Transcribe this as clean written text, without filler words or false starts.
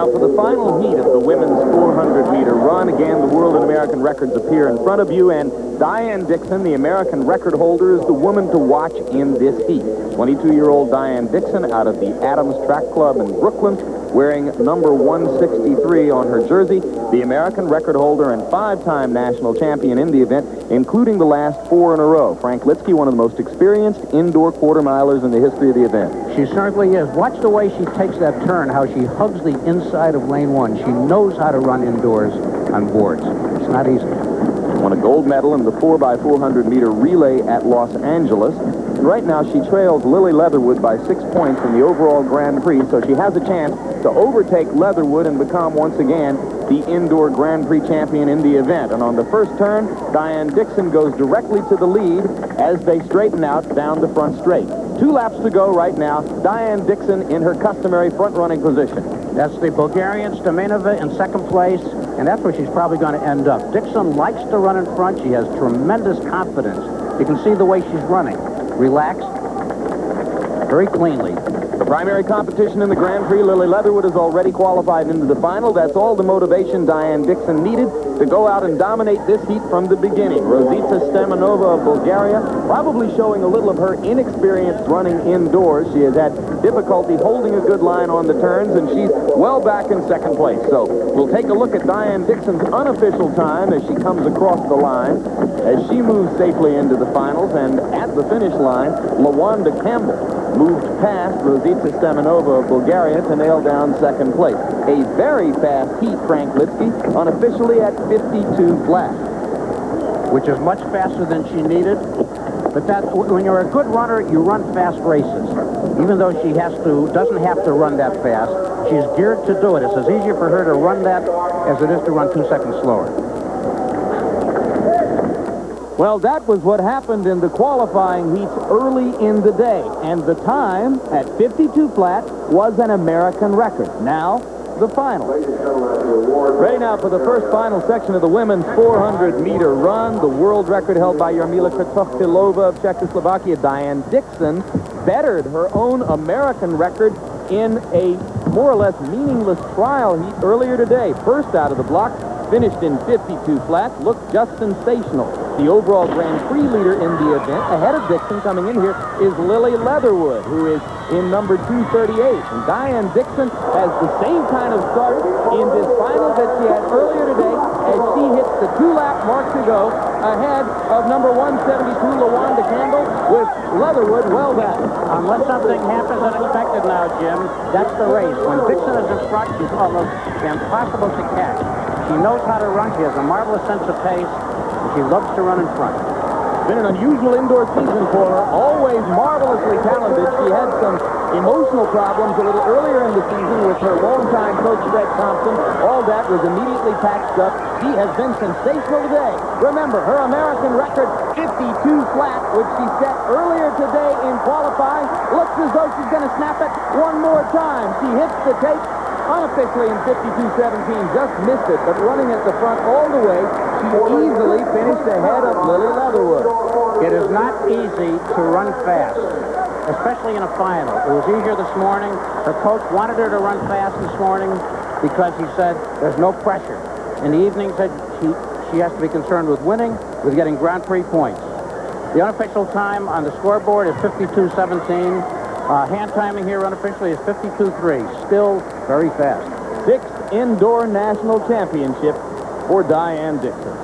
now for the final heat of the women's 400-meter run. Again, the world and American records appear in front of you, and Diane Dixon, the American record holder, is the woman to watch in this heat. 22-year-old Diane Dixon out of the Adams Track Club in Brooklyn, wearing number 163 on her jersey, the American record holder and 5-time national champion in the event, including the last 4 in a row. Frank Litsky, one of the most experienced indoor quarter-milers in the history of the event. She certainly is. Watch the way she takes that turn, how she hugs the inside of lane 1. She knows how to run indoors on boards. It's not easy. Won a gold medal in the 4x400-meter relay at Los Angeles. Right now, she trails Lillie Leatherwood by 6 points in the overall Grand Prix, so she has a chance to overtake Leatherwood and become, once again, the indoor Grand Prix champion in the event. And on the first turn, Diane Dixon goes directly to the lead as they straighten out down the front straight. 2 laps to go right now. Diane Dixon in her customary front-running position. That's the Bulgarian Stamenova in second place, and that's where she's probably going to end up. Dixon likes to run in front. She has tremendous confidence. You can see the way she's running. Relaxed, very cleanly. The primary competition in the Grand Prix, Lillie Leatherwood is already qualified into the final. That's all the motivation Diane Dixon needed to go out and dominate this heat from the beginning. Rositsa Stamenova of Bulgaria, probably showing a little of her inexperience running indoors. She has had difficulty holding a good line on the turns, and she's well back in second place. So we'll take a look at Diane Dixon's unofficial time as she comes across the line, as she moves safely into the finals, and at the finish line, LaWanda Cabell moved past Rositsa Stamenova of Bulgaria to nail down second place. A very fast heat, Frank Litsky, unofficially at 52 flat. Which is much faster than she needed. But that, when you're a good runner, you run fast races. Even though she doesn't have to run that fast, she's geared to do it. It's as easier for her to run that as it is to run 2 seconds slower. Well, that was what happened in the qualifying heats early in the day, and the time at 52 flat was an American record. Now, the final. Ready now for the first final section of the women's 400-meter run. The world record held by Jarmila Kratochvilova of Czechoslovakia. Diane Dixon bettered her own American record in a more or less meaningless trial heat earlier today. First out of the blocks, finished in 52 flat, looked just sensational. The overall Grand Prix leader in the event, ahead of Dixon coming in here, is Lillie Leatherwood, who is in number 238. And Diane Dixon has the same kind of start in this final that she had earlier today as she hits the 2-lap mark to go ahead of number 172, LaWanda Cabell, with Leatherwood well back. Unless something happens unexpected now, Jim, that's the race. When Dixon is in front, she's almost impossible to catch. She knows how to run. She has a marvelous sense of pace, and she loves to run in front. Been an unusual indoor season for her, always marvelously talented. She had some emotional problems a little earlier in the season with her longtime coach, Fred Thompson. All that was immediately patched up. She has been sensational today. Remember, her American record, 52 flat, which she set earlier today in qualifying. Looks as though she's going to snap it one more time. She hits the tape unofficially in 52.17, just missed it, but running at the front all the way, she easily finished ahead of Lillie Leatherwood. It is not easy to run fast, especially in a final. It was easier this morning. Her coach wanted her to run fast this morning because he said there's no pressure. In the evening, said she has to be concerned with winning, with getting Grand Prix points. The unofficial time on the scoreboard is 52.17. Hand timing here unofficially is 52.3. Still very fast. 6th indoor national championship for Diane Dixon.